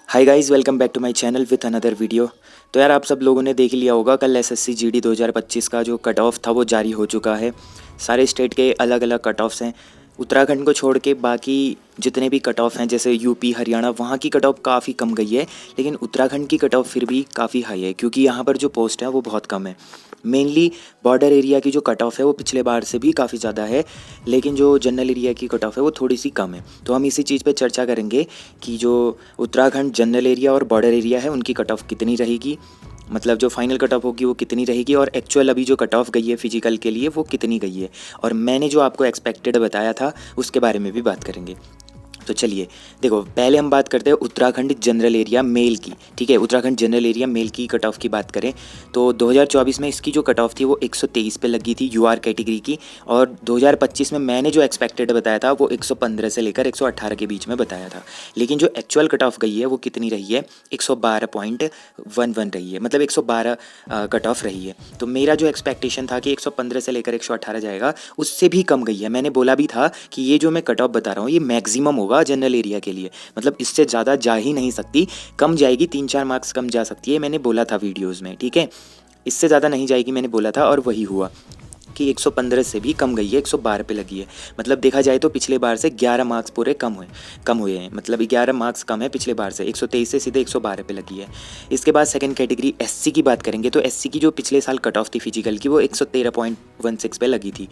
Hi guys, welcome back to my channel with another video. तो यार, आप सब लोगों ने देख लिया होगा, कल एसएससी जीडी 2025 का जो कट ऑफ था वो जारी हो चुका है। सारे स्टेट के अलग अलग कट ऑफ्स हैं। उत्तराखंड को छोड़ के बाकी जितने भी कट ऑफ हैं, जैसे यूपी, हरियाणा, वहाँ की कट ऑफ काफ़ी कम गई है। लेकिन उत्तराखंड की कट ऑफ फिर भी काफ़ी हाई है, क्योंकि यहाँ पर जो पोस्ट है वो बहुत कम है। मेनली बॉर्डर एरिया की जो कट ऑफ है वो पिछले बार से भी काफ़ी ज़्यादा है, लेकिन जो जनरल एरिया की कट ऑफ है वो थोड़ी सी कम है। तो हम इसी चीज़ पे चर्चा करेंगे कि जो उत्तराखंड जनरल एरिया और बॉर्डर एरिया है उनकी कट ऑफ कितनी रहेगी, मतलब जो फाइनल कट ऑफ होगी वो कितनी रहेगी, और एक्चुअल अभी जो कट ऑफ गई है फिजिकल के लिए वो कितनी गई है, और मैंने जो आपको एक्सपेक्टेड बताया था उसके बारे में भी बात करेंगे। तो चलिए देखो, पहले हम बात करते हैं उत्तराखंड जनरल एरिया मेल की। ठीक है, उत्तराखंड जनरल एरिया मेल की कट ऑफ की बात करें तो 2024 में इसकी जो कट ऑफ थी वो 123 पे लगी थी यूआर कैटेगरी की, और 2025 में मैंने जो एक्सपेक्टेड बताया था वो 115 से लेकर 118 के बीच में बताया था। लेकिन जो एक्चुअल कट ऑफ गई है वो कितनी रही है, 112.11 रही है, मतलब 112 कट ऑफ रही है। तो मेरा जो एक्सपेक्टेशन था कि 115 से लेकर 118 जाएगा, उससे भी कम गई है। मैंने बोला भी था कि ये जो मैं कट ऑफ बता रहा हूँ ये मैक्सिमम होगा जनरल एरिया के लिए, मतलब इससे ज़्यादा जा ही नहीं सकती, कम जाएगी, 3-4 मार्क्स कम जा सकती है, मैंने बोला था वीडियोज़ में। ठीक है, इससे ज़्यादा नहीं जाएगी, मैंने बोला था, और वही हुआ कि 115 से भी कम गई है, 112 पे लगी है। मतलब देखा जाए तो पिछले बार से 11 मार्क्स पूरे कम हुए हैं, मतलब 11 मार्क्स कम है पिछले बार से। 123 से सीधे 112 पे लगी है। इसके बाद सेकंड कैटेगरी एससी की बात करेंगे तो एससी की जो पिछले साल कट ऑफ थी फिजिकल की वो 113.16 पे लगी थी।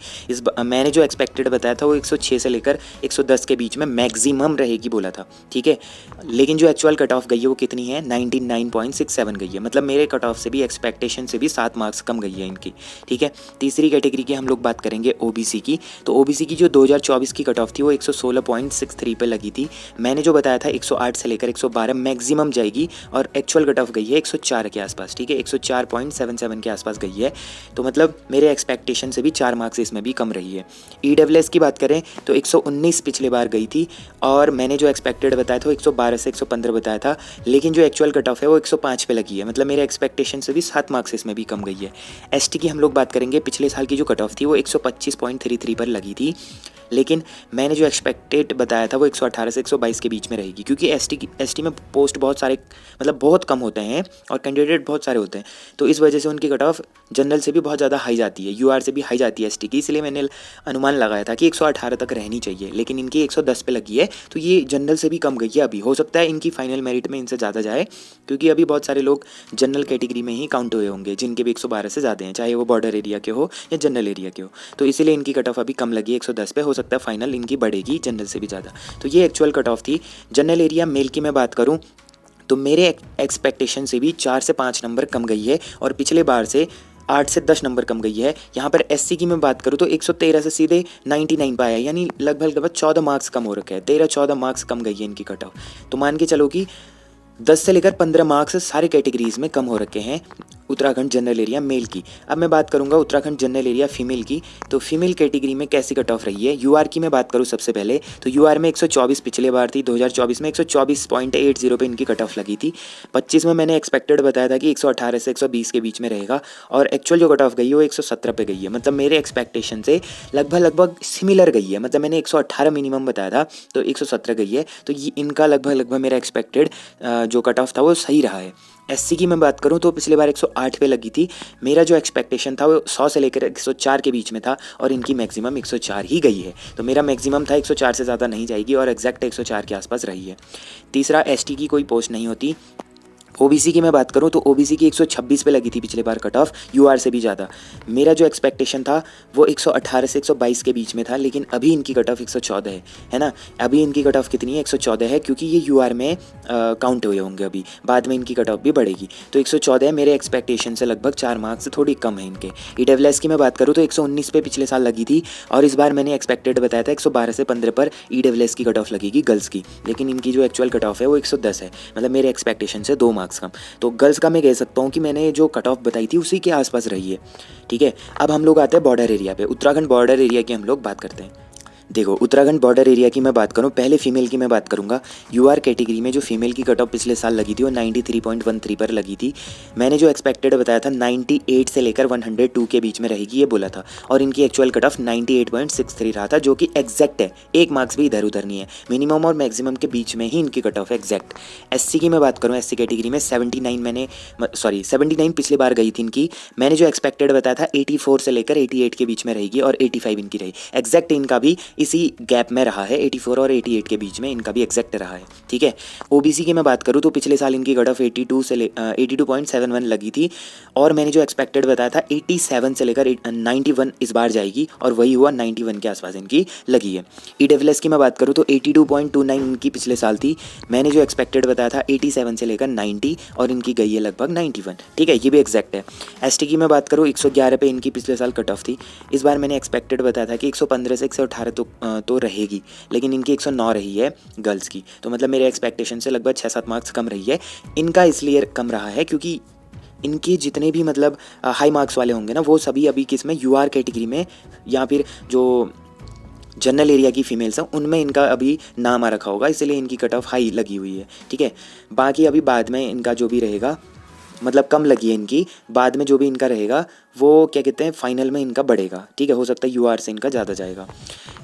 मैंने जो एक्सपेक्टेड बताया था वो 106 से लेकर 110 के बीच में मैक्सिमम रहेगी बोला था। ठीक है, लेकिन जो एक्चुअल कट ऑफ गई है वो कितनी है, 99.67 गई है, मतलब मेरे कट ऑफ से भी, एक्सपेक्टेशन से भी 7 मार्क्स कम गई है इनकी। ठीक है, तीसरी कैटेगरी की हम लोग बात करेंगे ओबीसी की। तो ओबीसी की जो 2024 की कट ऑफ थी वो 116.63 पे लगी थी। मैंने जो बताया था 108 से लेकर 112 मैक्सिमम जाएगी, और एक्चुअल कट ऑफ गई है 104 के आसपास। ठीक है, 104.77 के आसपास गई है। तो मतलब मेरे एक्सपेक्टेशन से भी 4 मार्क्स इसमें भी कम रही है। ईडब्ल्यूएस की बात करें तो 119 पिछले बार गई थी, और मैंने जो एक्सपेक्टेड बताया था वो 112 से 115 बताया था, लेकिन जो एक्चुअल कट ऑफ है वो 105 पे लगी है, मतलब मेरे एक्सपेक्टेशन से भी 7 मार्क्स इसमें भी कम गई है। एसटी की हम लोग बात करेंगे, पिछले साल की जो कट ऑफ थी वो 125.33 पर लगी थी, लेकिन मैंने जो एक्सपेक्टेड बताया था वो 118 से 122 के बीच में रहेगी, क्योंकि एसटी में पोस्ट बहुत सारे, मतलब बहुत कम होते हैं और कैंडिडेट बहुत सारे होते हैं, तो इस वजह से उनकी कट ऑफ जनरल से भी बहुत ज़्यादा हाई जाती है, यूआर से भी हाई जाती है एसटी की। इसलिए मैंने अनुमान लगाया था कि 118 तक रहनी चाहिए, लेकिन इनकी 110 पे लगी है, तो ये जनरल से भी कम गई है। अभी हो सकता है इनकी फाइनल मेरिट में इनसे ज़्यादा जाए, क्योंकि अभी बहुत सारे लोग जनरल कैटेगरी में ही काउंट हुए होंगे जिनके भी 112 से ज़्यादा हैं, चाहे वो बॉर्डर एरिया के हो या जनरल एरिया के हो। तो इसीलिए इनकी कट ऑफ अभी कम लगी है 110 पे, हो सकता है फाइनल इनकी बढ़ेगी जनरल से भी ज़्यादा। तो ये एक्चुअल कट ऑफ थी। जनरल एरिया मेल की मैं बात करूँ तो मेरे एक्सपेक्टेशन से भी 4 से 5 नंबर कम गई है, और पिछले बार से 8 से 10 नंबर कम गई है। यहाँ पर एससी की मैं बात करूँ तो 113 से सीधे 99 पाया, यानी लगभग 14 मार्क्स कम हो रखे हैं, 13-14 मार्क्स कम गई है इनकी कट ऑफ। तो मान के चलो कि 10 से लेकर 15 मार्क्स सारे कैटेगरीज में कम हो रखे हैं उत्तराखंड जनरल एरिया मेल की। अब मैं बात करूंगा उत्तराखंड जनरल एरिया फीमेल की। तो फीमेल कैटेगरी में कैसी कट ऑफ रही है, यूआर की मैं बात करूं सबसे पहले तो यूआर में 124 पिछले बार थी, 2024 में 124.80 पे इनकी कट ऑफ लगी थी। 25 में मैंने एक्सपेक्टेड बताया था कि 118 से 120 के बीच में रहेगा, और एक्चुअल जो कट ऑफ गई है वो 117 पे गई है, मतलब मेरे एक्सपेक्टेशन से लगभग सिमिलर गई है। मतलब मैंने 118 मिनिमम बताया था तो 117 गई है, तो ये इनका लगभग मेरा एक्सपेक्टेड जो कट ऑफ था वो सही रहा है। एससी की मैं बात करूं तो पिछले बार 108 पे लगी थी। मेरा जो एक्सपेक्टेशन था वो 100 से लेकर 104 के बीच में था, और इनकी मैक्सिमम 104 ही गई है। तो मेरा मैक्सिमम था 104 से ज़्यादा नहीं जाएगी, और एग्जैक्ट 104 के आसपास रही है। तीसरा, एसटी की कोई पोस्ट नहीं होती। ओबीसी की मैं बात करूं तो ओबीसी की 126 पे लगी थी पिछले बार कट ऑफ, यूआर से भी ज़्यादा। मेरा जो एक्सपेक्टेशन था वो 118 से 122 के बीच में था, लेकिन अभी इनकी कट ऑफ 114 है ना। अभी इनकी कट ऑफ कितनी है, 114 है, क्योंकि ये यूआर में काउंट हुए होंगे, अभी बाद में इनकी कट ऑफ भी बढ़ेगी। तो 114 है, मेरे एक्सपेक्टेशन से लगभग 4 मार्क्स थोड़ी कम है इनके। ईडब्ल्यूएस की मैं बात करूँ तो 119 पे पिछले साल लगी थी, और इस बार मैंने एक्सपेक्टेड बताया था 112 से 15 पर ईडब्ल्यूएस की कट ऑफ लगेगी गर्ल्स की, लेकिन इनकी जो एक्चुअल कट ऑफ है वो 110 है, मतलब मेरे एक्सपेक्टेशन से 2 मार्क्स कम। तो गर्ल्स का मैं कह सकता हूँ कि मैंने जो कट ऑफ बताई थी उसी के आसपास रही है। ठीक है, अब हम लोग आते हैं बॉर्डर एरिया पे। उत्तराखंड बॉर्डर एरिया की हम लोग बात करते हैं। देखो उत्तराखंड बॉर्डर एरिया की मैं बात करूं, पहले फीमेल की मैं बात करूंगा। यूआर कैटेगरी में जो फीमेल की कट ऑफ पिछले साल लगी थी वो 93.13 पर लगी थी। मैंने जो एक्सपेक्टेड बताया था 98 से लेकर 102 के बीच में रहेगी ये बोला था, और इनकी एक्चुअल कट ऑफ 98.63 रहा था, जो कि एग्जैक्ट है, एक मार्क्स भी इधर उधर नहीं है, मिनिमम और मैक्सिमम के बीच में ही इनकी कट ऑफ है एग्जैक्ट। एससी की मैं बात करूँ, एससी कैटेगरी में 79 पिछली बार गई थी इनकी। मैंने जो एक्सपेक्टेड बताया था 84 से लेकर 88 के बीच में रहेगी और 85 इनकी रही, एग्जैक्ट इनका भी इसी गैप में रहा है, 84 और 88 के बीच में इनका भी एग्जैक्ट रहा है, ठीक है। ओबीसी की मैं बात करूँ तो पिछले साल इनकी कट ऑफ 82.71 लगी थी, और मैंने जो एक्सपेक्टेड बताया था 87 से लेकर 91 इस बार जाएगी, और वही हुआ, 91 के आसपास इनकी लगी है। ईडब्ल्यूएस की मैं बात करूँ तो 82.29 इनकी पिछले साल थी। मैंने जो एक्सपेक्टेड बताया था 87 से लेकर 90, और इनकी गई है लगभग 91, ठीक है, ये भी एग्जैक्ट है। एसटी की मैं बात करूँ 111 पे इनकी पिछले साल कट ऑफ थी। इस बार मैंने एक्सपेक्टेड बताया था कि 115 से 118 तो रहेगी, लेकिन इनकी 109 रही है गर्ल्स की, तो मतलब मेरे एक्सपेक्टेशन से लगभग 6-7 मार्क्स कम रही है। इनका इसलिए कम रहा है क्योंकि इनके जितने भी मतलब हाई मार्क्स वाले होंगे ना, वो सभी अभी किस में, यूआर कैटेगरी में, या फिर जो जनरल एरिया की फीमेल्स हैं उनमें इनका अभी नाम आ रखा होगा, इसलिए इनकी कट ऑफ हाई लगी हुई है, ठीक है। बाकी अभी बाद में इनका जो भी रहेगा, मतलब कम लगी है इनकी, बाद में जो भी इनका रहेगा वो क्या कहते हैं फाइनल में इनका बढ़ेगा, ठीक है, हो सकता है यूआर से इनका ज़्यादा जाएगा।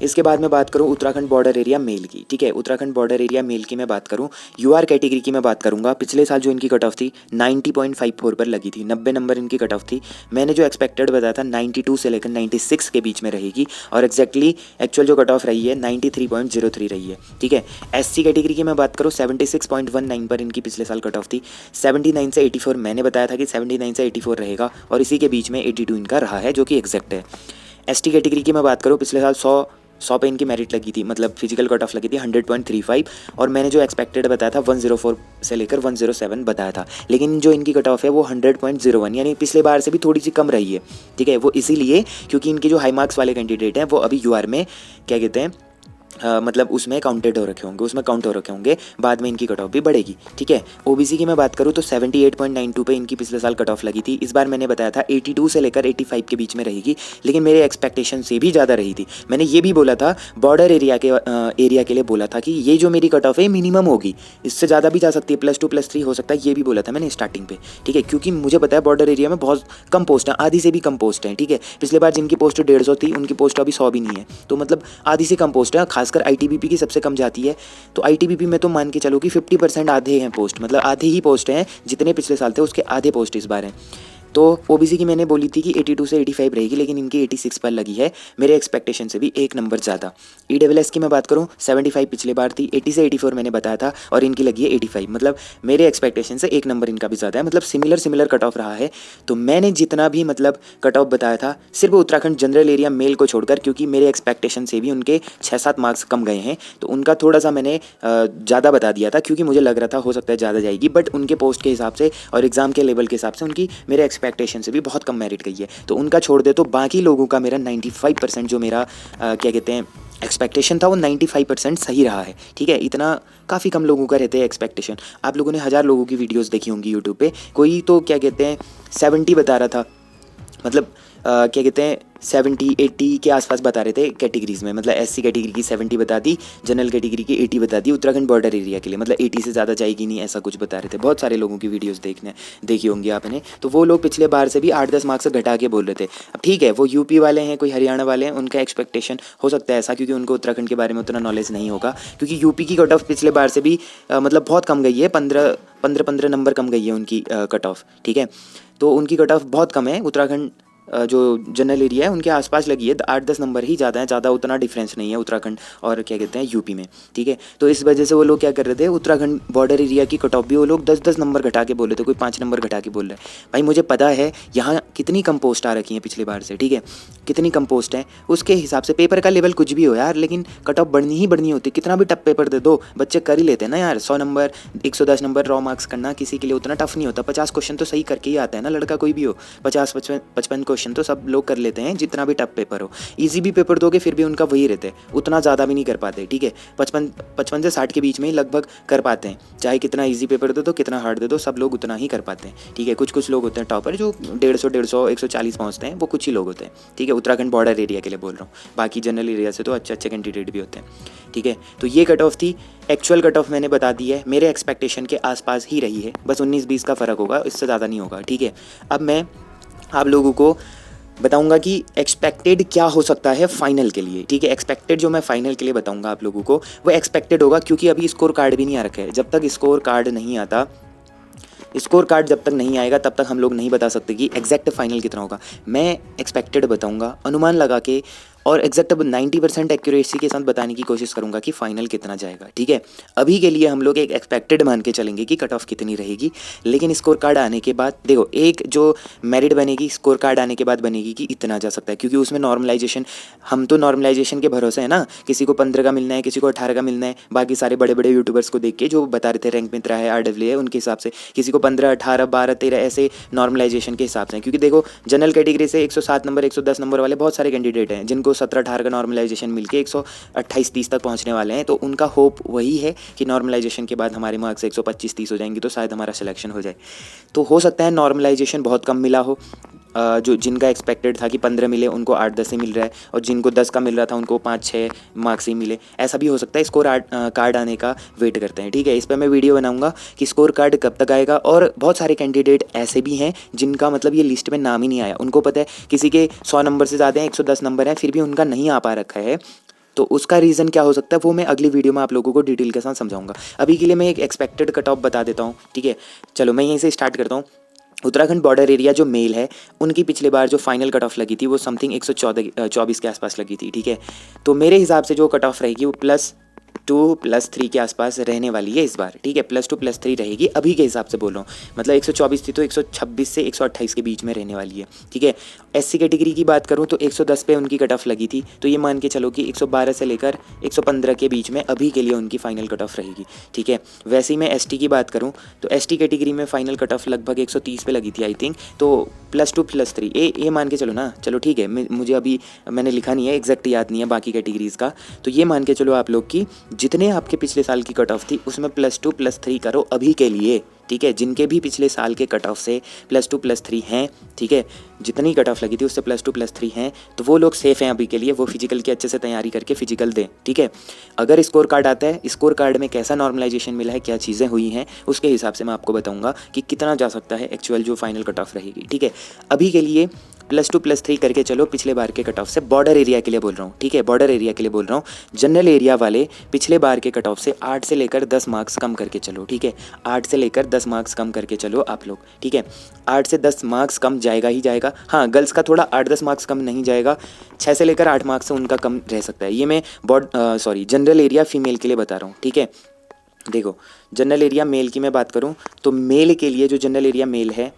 इसके बाद मैं बात करूँ उत्तराखंड बॉर्डर एरिया मेल की, ठीक है। उत्तराखंड बॉर्डर एरिया मेल की मैं बात करूँ, यूआर कैटेगरी की मैं बात करूँगा। पिछले साल जो इनकी कट ऑफ थी 90.54 पर लगी थी, 90 नंबर इनकी कट ऑफ थी। मैंने जो एक्सपेक्टेड बताया था 92 से लेकर 96 के बीच में रहेगी, और एक्जैक्टली एक्चुअल जो कट ऑफ रही है 93.03 रही है, ठीक है। एससी कैटेगरी की मैं बात करूँ 76.19 पर इनकी पिछले साल कट ऑफ थी। 79 से 84 मैंने बताया था कि 79 से 84 रहेगा, और इसी के बीच में 82 इनका रहा है, जो कि एग्जैक्ट है। एसटी कैटेगरी की मैं बात करूँ, पिछले साल 100 पे इनकी मेरिट लगी थी, मतलब फिजिकल कट ऑफ लगी थी 100.35, और मैंने जो एक्सपेक्टेड बताया था 104 से लेकर 107 बताया था, लेकिन जो इनकी कट ऑफ है वो 100.01, यानी पिछले बार से भी थोड़ी सी कम रही है, ठीक है। वो इसीलिए क्योंकि इनके जो हाई मार्क्स वाले कैंडिडेट हैं वो अभी यूआर में क्या कहते हैं मतलब उसमें काउंटेड हो रखे होंगे, उसमें काउंट हो रखे होंगे, बाद में इनकी कट ऑफ भी बढ़ेगी, ठीक है। ओबीसी की मैं बात करूँ तो 78.92 पे इनकी पिछले साल कट ऑफ लगी थी। इस बार मैंने बताया था 82 से लेकर 85 के बीच में रहेगी, लेकिन मेरे एक्सपेक्टेशन से भी ज़्यादा रही थी। मैंने ये भी बोला था, बॉर्डर एरिया के लिए बोला था कि ये जो मेरी कट ऑफ है मिनिमम होगी, इससे ज़्यादा भी जा सकती है, +2 +3 हो सकता है, ये भी बोला था मैंने स्टार्टिंग पे, ठीक है, क्योंकि मुझे पता है बॉर्डर एरिया में बहुत कम पोस्ट है, आधी से भी कम पोस्ट है, ठीक है। पिछले बार जिनकी पोस्ट 150 थी उनकी पोस्ट अभी 100 भी नहीं है, तो मतलब आधी से कम पोस्ट है, खासकर आईटीबीपी की सबसे कम जाती है। तो आईटीबीपी में तो मान के चलो कि 50% आधे हैं पोस्ट, मतलब आधे ही पोस्ट हैं, जितने पिछले साल थे उसके आधे पोस्ट इस बार हैं। तो ओबीसी की मैंने बोली थी कि 82 से 85 रहेगी, लेकिन इनकी 86 पर लगी है, मेरे एक्सपेक्टेशन से भी एक नंबर ज़्यादा। ईडब्ल्यूएस की मैं बात करूँ 75 पिछले बार थी, 80 से 84 मैंने बताया था, और इनकी लगी है 85, मतलब मेरे एक्सपेक्टेशन से एक नंबर इनका भी ज़्यादा है, मतलब सिमिलर कट ऑफ रहा है। तो मैंने जितना भी मतलब कट ऑफ बताया था सिर्फ उत्तराखंड जनरल एरिया मेल को छोड़कर, क्योंकि मेरे एक्सपेक्टेशन से भी उनके 6-7 मार्क्स कम गए हैं, तो उनका थोड़ा सा मैंने ज़्यादा बता दिया था, क्योंकि मुझे लग रहा था हो सकता है ज़्यादा जाएगी, बट उनके पोस्ट के हिसाब से और एग्ज़ाम के लेवल के हिसाब से उनकी मेरे एक्सपेक्टेशन से भी बहुत कम मेरिट गई है। तो उनका छोड़ दे तो बाकी लोगों का मेरा 95% जो मेरा क्या कहते हैं एक्सपेक्टेशन था वो 95% सही रहा है, ठीक है। इतना काफ़ी कम लोगों का रहते हैं एक्सपेक्टेशन। आप लोगों ने 1000 लोगों की वीडियोस देखी होंगी यूट्यूब पे, कोई तो क्या कहते हैं 70 बता रहा था, मतलब क्या कहते हैं 70-80 के आसपास बता रहे थे कैटेगरीज़ में, मतलब एससी कैटेगरी की 70 बता दी, जनरल कैटेगरी की 80 बता दी, उत्तराखंड बॉर्डर एरिया के लिए मतलब 80 से ज़्यादा जाएगी नहीं, ऐसा कुछ बता रहे थे। बहुत सारे लोगों की वीडियोस देखी होंगी आपने, तो वो लोग पिछले बार से भी 8-10 मार्क्स घटा के बोल रहे थे। अब ठीक है, वो यूपी वाले हैं, कोई हरियाणा वाले हैं, उनका एक्सपेक्टेशन हो सकता है ऐसा, क्योंकि उनको उत्तराखंड के बारे में उतना नॉलेज नहीं होगा, क्योंकि यूपी की कट ऑफ पिछले बार से भी मतलब बहुत कम गई है, 15 नंबर कम गई है उनकी कट ऑफ, ठीक है। तो उनकी कट ऑफ बहुत कम है, उत्तराखंड जो जनरल एरिया है उनके आसपास लगी है, 8-10 नंबर ही ज़्यादा है, ज़्यादा उतना डिफरेंस नहीं है उत्तराखंड और क्या कहते हैं यूपी में, ठीक है। तो इस वजह से वो लोग क्या कर रहे थे, उत्तराखंड बॉर्डर एरिया की कट ऑफ भी वो लोग 10-10 नंबर घटा के बोल रहे थे, कोई 5 नंबर घटा के बोल रहे हैं। भाई मुझे पता है यहाँ कितनी कम पोस्ट आ रखी हैं पिछली बार से, ठीक है, कितनी कम पोस्ट है, उसके हिसाब से पेपर का लेवल कुछ भी हो यार, लेकिन कट ऑफ बढ़नी ही बढ़नी होती। कितना भी टफ पेपर दे दो, बच्चे कर ही लेते हैं ना यार। 100 नंबर 110 नंबर रॉ मार्क्स करना किसी के लिए उतना टफ नहीं होता, 50 क्वेश्चन तो सही करके ही आता है ना, लड़का कोई भी हो, 50-55 क्वेश्चन तो सब लोग कर लेते हैं, जितना भी टफ पेपर हो। ईजी भी पेपर दोगे फिर भी उनका वही रहता है, उतना ज़्यादा भी नहीं कर पाते, ठीक है। 55 से 60 के बीच में ही लगभग कर पाते हैं, चाहे कितना ईजी पेपर दे दो कितना हार्ड दे दो, सब लोग उतना ही कर पाते हैं, ठीक है। कुछ लोग होते हैं टॉपर जो 150 140 पहुँचते हैं, वो कुछ ही लोग होते हैं, ठीक है। उत्तराखंड बॉर्डर एरिया के लिए बोल रहा हूँ, बाकी जनरल एरिया से तो अच्छे कैंडिडेट भी होते हैं, ठीक है। तो ये कट ऑफ थी। एक्चुअल कट ऑफ मैंने बता दी है, मेरे एक्सपेक्टेशन के आसपास ही रही है, बस 19-20 का फ़र्क होगा, इससे ज़्यादा नहीं होगा, ठीक है। अब मैं आप लोगों को बताऊंगा कि एक्सपेक्टेड क्या हो सकता है फाइनल के लिए, ठीक है। एक्सपेक्टेड जो मैं फाइनल के लिए बताऊंगा आप लोगों को वो एक्सपेक्टेड होगा, क्योंकि अभी स्कोर कार्ड भी नहीं आ रखा है। जब तक स्कोर कार्ड नहीं आता, स्कोर कार्ड जब तक नहीं आएगा तब तक हम लोग नहीं बता सकते कि एग्जैक्ट फाइनल कितना होगा। मैं एक्सपेक्टेड बताऊंगा अनुमान लगा के, और एग्जैक्ट 90% एक्यूरेसी के साथ बताने की कोशिश करूंगा कि फाइनल कितना जाएगा, ठीक है। अभी के लिए हम लोग एक एक्सपेक्टेड मान के चलेंगे कि कट ऑफ कितनी रहेगी, लेकिन स्कोर कार्ड आने के बाद देखो एक जो मेरिट बनेगी स्कोर कार्ड आने के बाद बनेगी कि इतना जा सकता है, क्योंकि उसमें नॉर्मलाइजेशन, हम तो नॉर्मलाइजेशन के भरोसे है ना, किसी को 15 का मिलना है, किसी को 18 का मिलना है, बाकी सारे बड़े बड़े यूट्यूबर्स को देख के जो बता रहे थे रैंक मित्रा है, RW है, उनके हिसाब से किसी को 15 18 12 13 ऐसे नॉर्मलाइजेशन के हिसाब से, क्योंकि देखो जनरल कैटेगरी से 107 नंबर 110 नंबर वाले बहुत सारे कैंडिडेट हैं जिनको 17-18 का नॉर्मलाइजेशन मिलके 128-30 तक पहुंचने वाले हैं। तो उनका होप वही है कि नॉर्मलाइजेशन के बाद हमारे मार्क्स 125-30 हो जाएंगे तो शायद हमारा सिलेक्शन हो जाए। तो हो सकता है नॉर्मलाइजेशन बहुत कम मिला हो, जो जिनका एक्सपेक्टेड था कि 15 मिले उनको 8-10 ही मिल रहा है, और जिनको 10 का मिल रहा था उनको 5-6 मार्क्स ही मिले, ऐसा भी हो सकता है। स्कोर कार्ड आने का वेट करते हैं, ठीक है। इस पर मैं वीडियो बनाऊंगा कि स्कोर कार्ड कब तक आएगा। और बहुत सारे कैंडिडेट ऐसे भी हैं जिनका मतलब ये लिस्ट में नाम ही नहीं आया, उनको पता है किसी के 100 नंबर से ज़्यादा हैं, 110 नंबर हैं, फिर भी उनका नहीं आ पा रखा है। तो उसका रीज़न क्या हो सकता है वो मैं अगली वीडियो में आप लोगों को डिटेल के साथ समझाऊंगा। अभी के लिए मैं एक एक्सपेक्टेड कट ऑफ बता देता हूँ, ठीक है। चलो मैं यहीं से स्टार्ट करता हूँ। उत्तराखंड बॉर्डर एरिया जो मेल है उनकी पिछले बार जो फाइनल कट ऑफ लगी थी वो समथिंग 124 के आसपास लगी थी, ठीक है। तो मेरे हिसाब से जो कट ऑफ रहेगी वो +2 +3 के आसपास रहने वाली है इस बार, ठीक है। +2 +3 रहेगी अभी के हिसाब से बोल रहा हूँ, मतलब 124 थी तो 126 से 128 के बीच में रहने वाली है, ठीक है। SC कैटेगरी की बात करूँ तो 110 पे उनकी कट ऑफ लगी थी, तो ये मान के चलो कि 112 से लेकर 115 के बीच में अभी के लिए उनकी फाइनल कट ऑफ रहेगी, ठीक है। वैसे ही मैं ST की बात करूँ तो ST कैटेगरी में फाइनल कट ऑफ लगभग 130 पे लगी थी आई थिंक, तो +2 +3 ये मान के चलो ना, चलो ठीक है। मुझे अभी मैंने लिखा नहीं है, एग्जैक्ट याद नहीं है बाकी कैटेगरीज़ का, तो ये मान के चलो आप लोग की जितने आपके पिछले साल की कट ऑफ थी उसमें +2 +3 करो अभी के लिए, ठीक है। जिनके भी पिछले साल के कट ऑफ से +2 +3 हैं, ठीक है, जितनी कट ऑफ लगी थी उससे +2 +3 हैं, तो वो लोग सेफ़ हैं अभी के लिए, वो फिजिकल की अच्छे से तैयारी करके फिजिकल दें, ठीक है। अगर स्कोर कार्ड आता है, स्कोर कार्ड में कैसा नॉर्मलाइजेशन मिला है, क्या चीज़ें हुई हैं, उसके हिसाब से मैं आपको बताऊंगा कि कितना जा सकता है एक्चुअल जो फाइनल कट ऑफ रहेगी, ठीक है। अभी के लिए +2 +3 करके चलो पिछले बार के कट ऑफ से, बॉर्डर एरिया के लिए बोल रहा हूँ, ठीक है, बॉर्डर एरिया के लिए बोल रहा हूँ। जनरल एरिया वाले पिछले बार के कट ऑफ से 8 से लेकर 10 मार्क्स कम करके चलो, ठीक है। 8 से लेकर 10 मार्क्स कम करके चलो आप लोग, ठीक है। 8 से 10 मार्क्स कम जाएगा ही जाएगा, हाँ गर्ल्स का थोड़ा 8-10 मार्क्स कम नहीं जाएगा, 6 से लेकर 8 मार्क्स से उनका कम रह सकता है। ये मैं जनरल एरिया फीमेल के लिए बता रहा हूँ, ठीक है। देखो जनरल एरिया मेल की मैं बात करूँ तो मेल के लिए जो जनरल एरिया मेल है,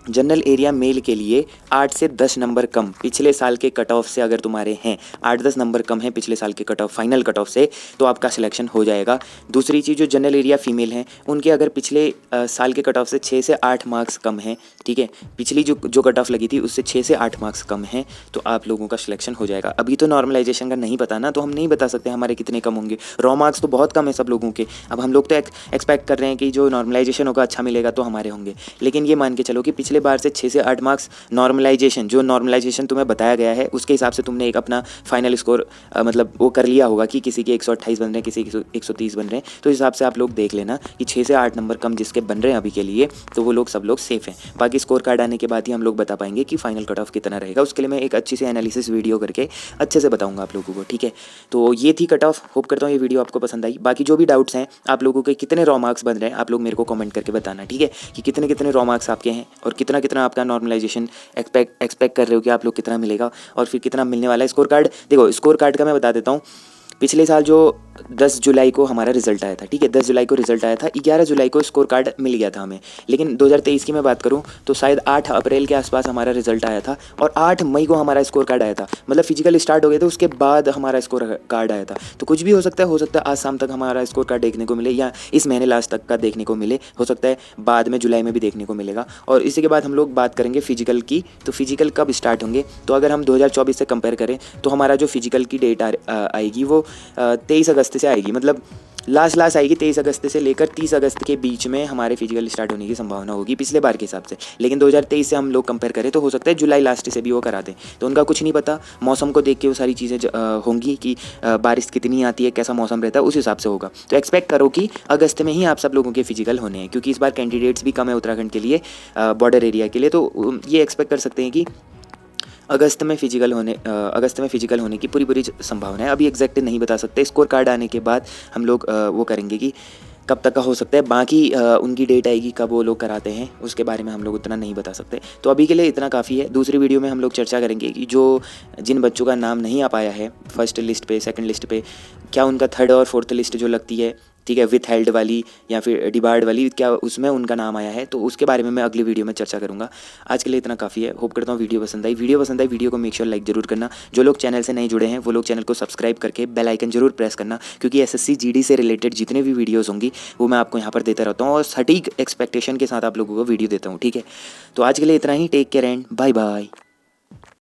जनरल एरिया मेल के लिए 8 से 10 नंबर कम पिछले साल के कट ऑफ से अगर तुम्हारे हैं, 8-10 नंबर कम है पिछले साल के cut off final cut off से, तो आपका सिलेक्शन हो जाएगा। दूसरी चीज़ जो जनरल एरिया फीमेल हैं उनके अगर पिछले साल के कट ऑफ से 6 से 8 मार्क्स कम हैं, ठीक है, पिछली जो कट ऑफ लगी थी उससे 6 से 8 मार्क्स कम हैं, तो आप लोगों का सिलेक्शन हो जाएगा। अभी तो नॉर्मलाइजेशन का नहीं पता ना, तो हम नहीं बता सकते हमारे कितने कम होंगे, रॉ मार्क्स तो बहुत कम है सब लोगों के। अब हम लोग तो एक्सपेक्ट कर रहे हैं कि जो नॉर्मलाइजेशन होगा अच्छा मिलेगा तो हमारे होंगे, लेकिन ये मान के चलो कि पिछले बार से 6 से 8 मार्क्स नॉर्मलाइजेशन, जो नॉर्मलाइजेशन तुम्हें बताया गया है उसके हिसाब से तुमने एक अपना फाइनल स्कोर मतलब वो कर लिया होगा कि किसी के 128 बन रहे हैं, किसी के 130 बन रहे हैं, तो इस हिसाब से आप लोग देख लेना कि 6 से 8 नंबर कम जिसके बन रहे हैं अभी के लिए, तो वो लोग सब लोग सेफ हैं। बाकी स्कोर कार्ड आने के बाद ही हम लोग बता पाएंगे कि फाइनल कट ऑफ कितना रहेगा, उसके लिए मैं एक अच्छी सी एनालिसिस वीडियो करके अच्छे से बताऊंगा आप लोगों को, ठीक है। तो ये थी कट ऑफ, होप करता हूँ ये वीडियो आपको पसंद आई। बाकी जो भी डाउट्स हैं आप लोगों के कितने रॉ मार्क्स बन रहे हैं आप लोग मेरे को कमेंट करके बताना, ठीक है, कि कितने कितने रॉ मार्क्स आपके हैं और कितना कितना आपका नॉर्मलाइजेशन एक्सपेक्ट कर रहे हो कि आप लोग कितना मिलेगा और फिर कितना मिलने वाला है। स्कोर कार्ड देखो, स्कोर कार्ड का मैं बता देता हूँ, पिछले साल जो 10 जुलाई को हमारा रिजल्ट आया था, ठीक है, 10 जुलाई को रिजल्ट आया था, 11 जुलाई को स्कोर कार्ड मिल गया था हमें। लेकिन 2023 की मैं बात करूं तो शायद 8 अप्रैल के आसपास हमारा रिजल्ट आया था और 8 मई को हमारा स्कोर कार्ड आया था। मतलब फिजिकल स्टार्ट हो गया था, उसके बाद हमारा स्कोर कार्ड आया था। तो कुछ भी हो सकता है आज शाम तक हमारा स्कोर कार्ड देखने को मिले या इस महीने लास्ट तक का देखने को मिले, हो सकता है बाद में जुलाई में भी देखने को मिलेगा। और इसी के बाद हम लोग बात करेंगे फिजिकल की। तो फिजिकल कब स्टार्ट होंगे, तो अगर हम 2024 से कंपेयर करें तो हमारा जो फिजिकल की डेट आएगी वो 23 अगस्त से आएगी। मतलब लास्ट आएगी 23 अगस्त से लेकर 30 अगस्त के बीच में हमारे फिजिकल स्टार्ट होने की संभावना होगी पिछले बार के हिसाब से। लेकिन 2023 से हम लोग कंपेयर करें तो हो सकता है जुलाई लास्ट से भी वो करा दें। तो उनका कुछ नहीं पता, मौसम को देख के वो सारी चीज़ें होंगी कि बारिश कितनी आती है, कैसा मौसम रहता है, उस हिसाब से होगा। तो एक्सपेक्ट करो कि अगस्त में ही आप सब लोगों के फिजिकल होने हैं, क्योंकि इस बार कैंडिडेट्स भी कम है उत्तराखंड के लिए, बॉर्डर एरिया के लिए। तो ये एक्सपेक्ट कर सकते हैं कि अगस्त में फिजिकल होने की पूरी संभावना है। अभी एग्जैक्ट नहीं बता सकते, स्कोर कार्ड आने के बाद हम लोग वो करेंगे कि कब तक का हो सकता है। बाकी उनकी डेट आएगी कब वो लोग कराते हैं, उसके बारे में हम लोग उतना नहीं बता सकते। तो अभी के लिए इतना काफ़ी है। दूसरी वीडियो में हम लोग चर्चा करेंगे कि जिन बच्चों का नाम नहीं आ पाया है फर्स्ट लिस्ट पे, सेकंड लिस्ट पे, क्या उनका थर्ड और फोर्थ लिस्ट जो लगती है, ठीक है, विथ हेल्ड वाली या फिर डिबार्ड वाली, क्या उसमें उनका नाम आया है, तो उसके बारे में मैं अगली वीडियो में चर्चा करूंगा। आज के लिए इतना काफ़ी है। होप करता हूँ वीडियो पसंद आई। वीडियो को मेक श्योर लाइक जरूर करना। जो लोग चैनल से नहीं जुड़े हैं वो लोग चैनल को सब्सक्राइब करके बेल आइकन जरूर प्रेस करना, क्योंकि एसएससी जीडी से रिलेटेड जितने भी वीडियोज़ होंगी वो मैं आपको यहाँ पर देता रहता हूँ और सटीक एक्सपेक्टेशन के साथ आप लोगों को वीडियो देता हूँ, ठीक है। तो आज के लिए इतना ही। Take care and bye bye.